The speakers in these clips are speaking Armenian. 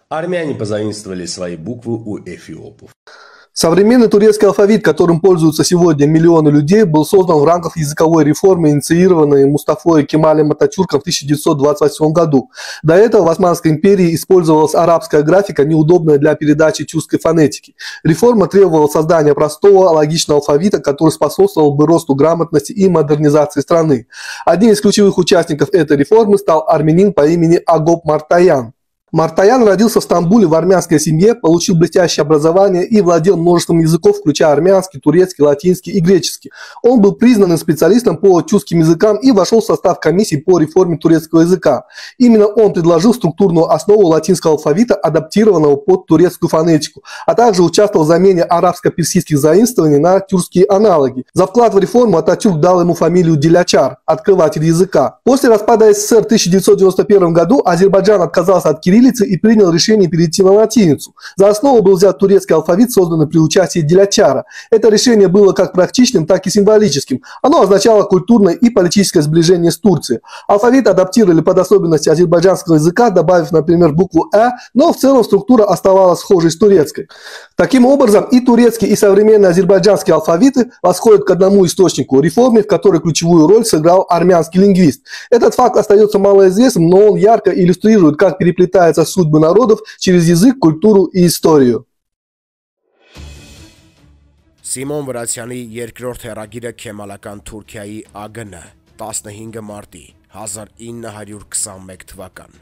Армяне позаимствовали свои буквы у эфиопов. Современный турецкий алфавит, которым пользуются сегодня миллионы людей, был создан в рамках языковой реформы, инициированной Мустафой Кемалем Ататюрком в 1928 году. До этого в Османской империи использовалась арабская графика, неудобная для передачи тюркской фонетики. Реформа требовала создания простого, логичного алфавита, который способствовал бы росту грамотности и модернизации страны. Одним из ключевых участников этой реформы стал армянин по имени Агоп Мартаян. Мартаян родился в Стамбуле в армянской семье, получил блестящее образование и владел множеством языков, включая армянский, турецкий, латинский и греческий. Он был признанным специалистом по тюркским языкам и вошел в состав комиссии по реформе турецкого языка. Именно он предложил структурную основу латинского алфавита, адаптированного под турецкую фонетику, а также участвовал в замене арабско-персидских заимствований на тюркские аналоги. За вклад в реформу Ататюрк дал ему фамилию Дилячар, открыватель языка. После распада СССР в 1991 году Азербайджан отказался от кириллицы и принял решение перейти на латиницу. За основу был взят турецкий алфавит, созданный при участии Дилячара. Это решение было как практичным, так и символическим. Оно означало культурное и политическое сближение с Турцией. Алфавит адаптировали под особенности азербайджанского языка, добавив, например, букву «э», но в целом структура оставалась схожей с турецкой. Таким образом, и турецкий, и современные азербайджанские алфавиты восходят к одному источнику – реформе, в которой ключевую роль сыграл армянский лингвист. Этот факт остается малоизвестным, но он ярко иллюстрирует, как переплетается судьбы народов через язык, культуру и историю. Սիմոն Վրացյանի երկրորդ հեռագիրը Քեմալական Թուրքիայի ԱԳՆ 15 մարտի 1921 թվական։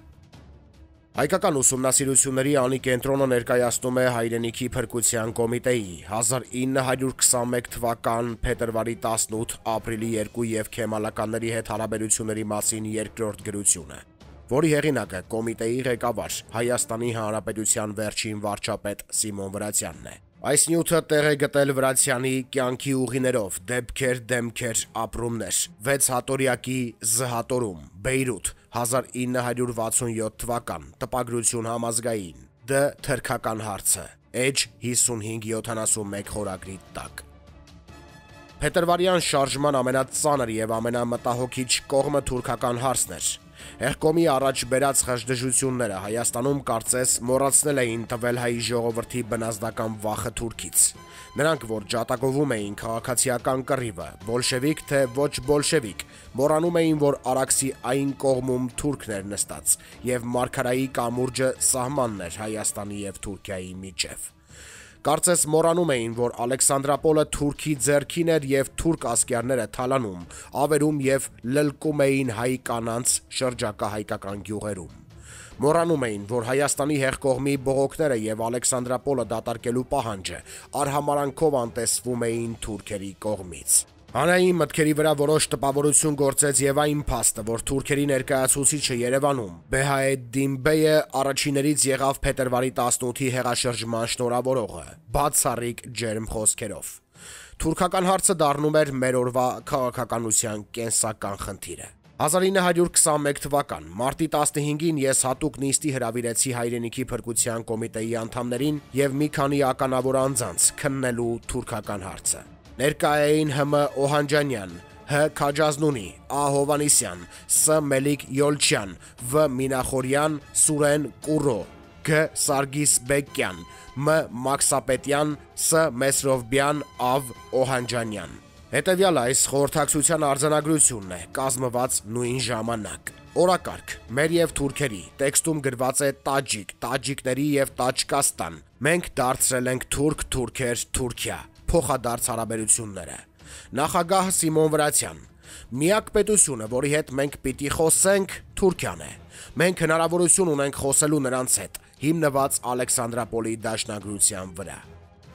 Հայկական ուսումնասիրությունների անկենտրոնը ներկայացնում է հայրենիքի փրկության կոմիտեի 1921 թվական փետրվարի 18 ապրիլի 2 եւ քեմալականների հետ հարաբերությունների մասին երկրորդ գրությունը, որի հեղինակը կոմիտեի ղեկավար Հայաստանի Հանրապետության վերջին վարչապետ Սիմոն Վրացյանն է։ Այս նյութը տեղ է գտել Վրացյանի կյանքի ուղիներով դեպքեր ապրումներ 6 հատորյակի զհատորում Բեյրութ 1967 թվական տպագրություն համազգային Դ թրքական հարցը Էջ 5571 խորագրի տակ։ Փետրվարյան շարժման ամենածանր եւ ամենամտահոգիչ կողմը թուրքական հարցն էր։ Հեղկոմի առաջ բերած խժդժությունները Հայաստանում կարծես մոռացնել էին տվել հայ ժողովրդի բնազդական վախը թուրքից։ Նրանք, որ ջատագովում էին քաղաքացիական կռիվը, բոլշևիկ թե ոչ բոլշևիկ, մոռանում էին, որ Արաքսի այն կողմում թուրքներ նստած եւ մարգարայի կամուրջը սահմանն էր Հայաստանի եւ Թուրքիայի միջև։ Կարծես մոռանում էին, որ Ալեքսանդրապոլը թուրքի ձեռքին էր եւ թուրք ասկերները թալանում, ավերում եւ լլկում էին հայ կանանց շրջակա հայկական գյուղերում։ Մոռանում էին, որ Հայաստանի հեղկողմի բողոքները եւ Ալեքսանդրապոլը դատարկելու պահանջը արհամարանքով անտեսվում էին թուրքերի կողմից։ Հանրային մտքերի վրա որոշ տպավորություն գործեց եւ այն փաստը, որ թուրքերի ներկայացուցիչը Երևանում Բեհայեդդին բեյը առաջիներից եղավ փետրվարի 18-ի հեղաշրջման շնորհավորողը, բացառիկ ջերմ խոսքերով։ Թուրքական հարցը դառնում էր մեր օրվա քաղաքականության կենսական խնդիրը։ 1921 թվական մարտի 15-ին ես հատուկ նիստի հրավիրեցի հայրենիքի փրկության կոմիտեի անդամներին եւ մի քանի ականավոր անձանց քննելու թուրքական հարցը։ Ներկա էին Հ.Մ. Օհանջանյան, Հ. Քաջազնունի, Ա. Հովանիսյան, Ս. Մելիք Յոլչյան, Վ. Մինախորյան, Սուրեն Կուրո, Գ. Սարգիս Բեկյան, Մ. Մաքսապետյան, Ս. Մեսրովբյան, Ավ. Օհանջանյան։ Հետևյալ այս խորհրդակցության արձանագրությունն է, կազմված նույն ժամանակ։ Օրակարգ, մեր եւ թուրքերի, տեքստում գրված է տաջիկ, տաջիկների եւ Տաջկաստան։ Մենք դարձրել ենք թուրք, թուրքեր, Թուրքիա։ Փոխադարձ հարաբերությունները։ Նախագահ Սիմոն Վրացյան։ Միակ պետությունը, որի հետ մենք պիտի խոսենք, Թուրքիան է։ Մենք հնարավորություն ունենք խոսելու նրանց հետ, հիմնված Ալեքսանդրապոլի դաշնագրության վրա։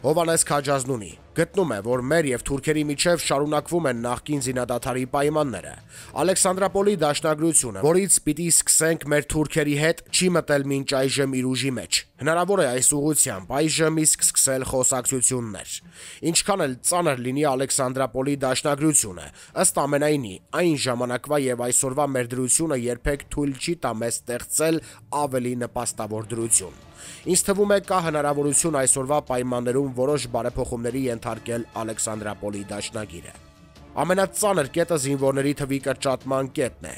Հովանես Քաջազնունի գտնում է, որ մեր եւ թուրքերի միջև շարունակվում են նախկին զինադադարի պայմանները։ Ալեքսանդրապոլի դաշնագրությունը, որից պիտի սկսենք մեր թուրքերի հետ, չի մտել մինչ այժմ իր ուժի մեջ։ Հնարավոր է այս ուղղությամբ այժմ իսկ սկսել խոսակցություններ։ Ինչքան էլ ծանր լինի Ալեքսանդրապոլի դաշնագրությունը, ըստ ամենայնի, այն ժամանակվա եւ այսօրվա մեր դրությունը երբեք թույլ չի տա մեզ ստեղծել ավելի նպաստավոր դրություն։ Ինձ թվում է կա հնարավորություն այսօրվա պայմաններում որոշ բարեփոխումների ենթարկել Ալեքսանդրապոլի դաշնագիրը։ Ամենածանր կետը զինվորների թվի կրճատման կետն է։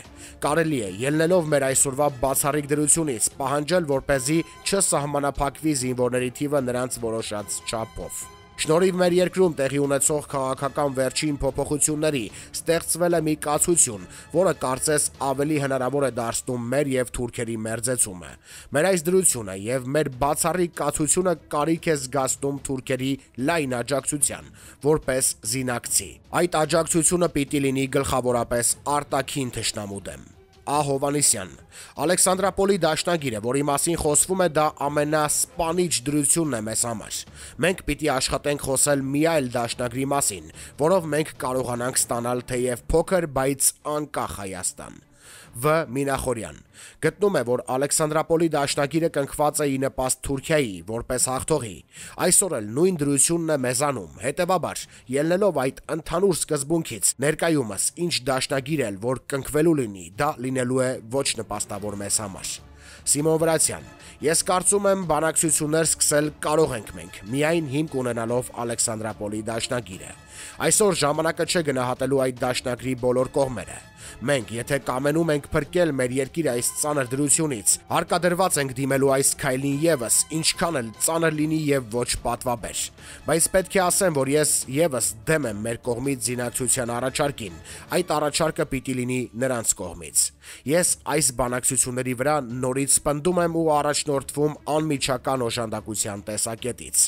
Կարելի է, ելնելով մեր այսօրվա բացառիկ դրությունից, պահանջել, որպեսզի չսահմանափակվի զինվորների թիվը նրանց որոշած չափով։ Շնորհիվ մեր երկրում տեղի ունեցող քաղաքական վերջին փոփոխությունների ստեղծվել է մի կացություն, որը կարծես ավելի հնարավոր է դարձնում մեր եւ թուրքերի մերձեցումը։ Մեր այս դրությունը եւ մեր բացառիկ կացությունը կարիք է զգացնում թուրքերի լայն աջակցության, որպես զինակցի։ Այդ աջակցությունը պիտի լինի գլխավորապես արտաքին թշնամու դեմ։ Ա. Հովհաննիսյան, Ալեքսանդրապոլի դաշնագիրը, որի մասին խոսվում է, դա ամենասպանիչ դրությունն է մեզ համար։ Մենք պիտի աշխատենք խոսել մի այլ դաշնագրի մասին, որով մենք կարողանանք ստանալ թեև փոքր, բայց անկախ Հայաստան։ Վ. Մինախորյան գտնում է, որ Ալեքսանդրապոլի դաշնագիրը կնքված է ի նպաստ Թուրքիայի, որպես հաղթողի։ Այսօր էլ նույն դրությունն է մեզանում, հետևաբար, ելնելով այդ ընդհանուր սկզբունքից, ներկայումս ինչ դաշնագիր էլ, որ կնքվելու լինի, դա լինելու է ոչ նպաստավոր մեզ համար։ Սիմոն Վրացյան, ես կարծում եմ բանակցություններ սկսել կարող ենք մենք, միայն հիմք ունենալով Ալեքսանդրապոլի դաշնագիրը։ Այսօր ժամանակը չէ գնահատելու այդ դաշնագրի բոլոր կողմերը։ Մենք, եթե կամենում ենք փրկել մեր երկիրը այս ծանր դրությունից, հարկադրված ենք դիմելու այս քայլին եւս, ինչքան էլ ծանր լինի եւ ոչ պատվաբեր։ Բայց պետք է ասեմ, որ ես եւս դեմ եմ մեր կողմից զինակցության առաջարկին։ Այդ առաջարկը պիտի լինի նրանց կողմից։ Ես այս բանակցությունների վրա նորից պնդում եմ ու առաջնորդվում անմիջական օժանդակության տեսակետից։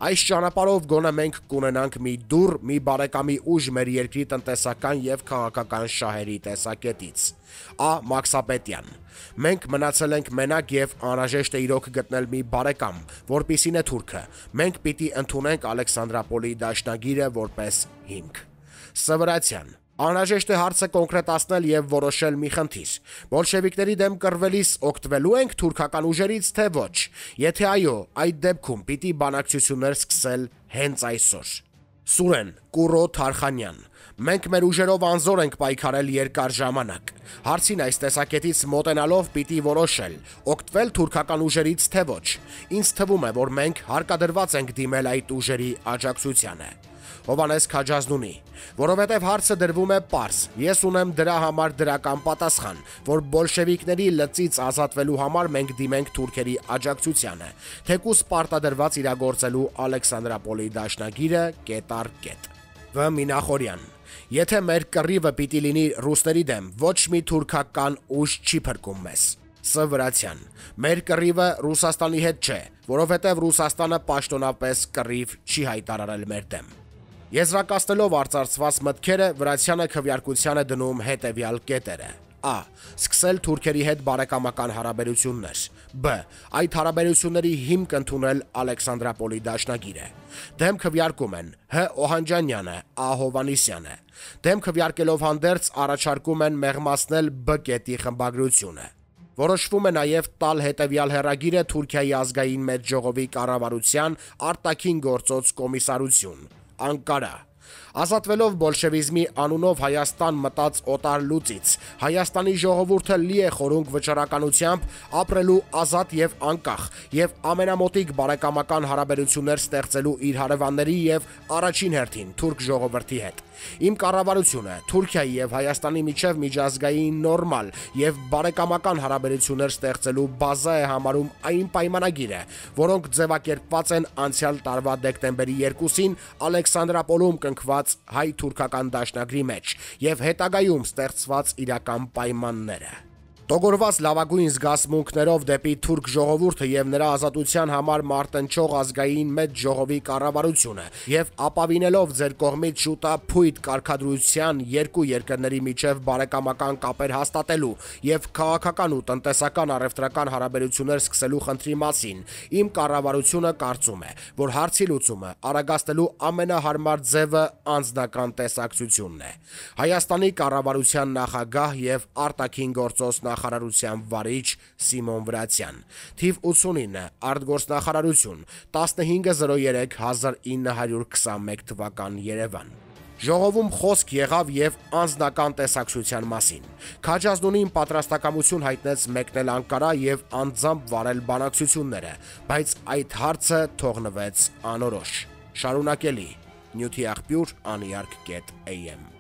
Այս ճանապարհով գոնե մենք կունենանք մի դուռ, մի բարեկամի ուժ մեր երկրի տնտեսական եւ քաղաքական շահերի տեսակետից։ Ա. Մաքսապետյան, մենք մնացել ենք մենակ եւ անհրաժեշտ է իրոք գտնել մի բարեկամ, որպիսին է թուրքը։ Մենք պիտի ընդունենք Ալեքսանդրապոլի դաշնագիրը որպես հիմք։ Սվրացյան, անհրաժեշտ է հարցը կոնկրետացնել եւ որոշել մի խնդիր։ Բոլշևիկների դեմ կռվելիս օգտվելու ենք թուրքական ուժերից, թե ոչ։ Եթե այո, այդ դեպքում պիտի բանակցություններ սկսել հենց այսօր։ Սուրեն Կուրո Թարխանյան, մենք մեր ուժերով անզոր ենք պայքարել երկար ժամանակ։ Հարցին այս տեսակետից մոտենալով պիտի որոշել, օգտվել թուրքական ուժերից, թե ոչ։ Ինձ թվում է, որ մենք հարկադրված ենք դիմել այդ ուժերի աջակցությանը։ Հովհաննես Քաջազնունի, որովհետև հարցը դրվում է պարզ, ես ունեմ դրա համար դրական պատասխան, որ բոլշևիկների լծից ազատվելու համար մենք դիմենք թուրքերի աջակցությանը, թեկուզ պարտադրված իրագործելու Ալեքսանդրապոլի դաշնագիրը կետառ կետ։ Վ. Մինախորյան, եթե մեր կռիվը պիտի լինի ռուսների դեմ, ոչ մի թուրքական ուժ չի փրկում մեզ։ Ս. Վրացյան, մեր կռիվը Ռուսաստանի հետ չէ, որովհետև Ռուսաստանը պաշտոնապես կռիվ չի հայտարարել մեր դեմ։ Եզրակացնելով արծարծված մտքերը, Վրացյանը քվեարկության է դնում հետևյալ կետերը։ Ա. Սկսել թուրքերի հետ բարեկամական հարաբերություններ։ Բ. Այդ հարաբերությունների հիմք ընդունել Ալեքսանդրապոլի դաշնագիրը։ Դեմ քվեարկում են Հ. Օհանջանյանը, Ա. Հովհաննիսյանը։ Դեմ քվեարկելով հանդերձ առաջարկում են մեղմացնել Բ. կետի խմբագրությունը։ Որոշվում է նաև տալ հետևյալ հեռագիրը Թուրքիայի ազգային մեծ ժողովի կառավարության արտաքին գործոց կոմիսարություն։ Անկարա։ Ազատվելով բոլշևիզմի անունով Հայաստան մտած օտար լուծից, Հայաստանի ժողովուրդը լի է խորունգ վճռականությամբ ապրելու ազատ եւ անկախ եւ ամենամոտիկ բարեկամական հարաբերություններ ստեղծելու իր հարևանների եւ առաջին հերթին թուրք ժողովրդի հետ։ Իմ կառավարությունը Թուրքիայի եւ Հայաստանի միջև միջազգային նորմալ եւ բարեկամական հարաբերություններ ստեղծելու բազա է համարում այն պայմանագիրը, որոնք ձևակերպված են անցյալ տարվա դեկտեմբերի 2-ին Ալեքսանդրապոլում կնքված հայ-թուրքական դաշնագրի մեջ եւ հետագայում ստեղծված իրական պայմանները։ Տոգորված լավագույն զգացմունքներով դեպի թուրք ժողովուրդը եւ նրա ազատության համար մարտնչող ազգային մեծ ժողովի կառավարությունը եւ ապավինելով ձեր կողմից շուտափույթ կարգադրության երկու երկրների միջև բարեկամական կապեր հաստատելու եւ քաղաքական ու տնտեսական առևտրական հարաբերություններ սկսելու խնդրի մասին, իմ կառավարությունը կարծում է, որ հարցի լուծումը արագացնելու ամենահարմար ձևը անձնական տեսակցությունն է։ Հայաստանի կառավարության նախագահ եւ արտաքին գործոս նախարարության վարիչ Սիմոն Վրացյան, թիվ 89, արտգործնախարարություն, 1503-1921 թվական Երևան։ Ժողովում խոսք եղավ եւ անձնական տեսակցության մասին։ Քաջազնունին պատրաստակամություն հայտնեց մեկնել Անկարա եւ անձամբ վարել բանակցությունները, բայց այդ հարցը թողնվեց անորոշ։ Շարունակելի Նյութի աղբյուր անիարկ.am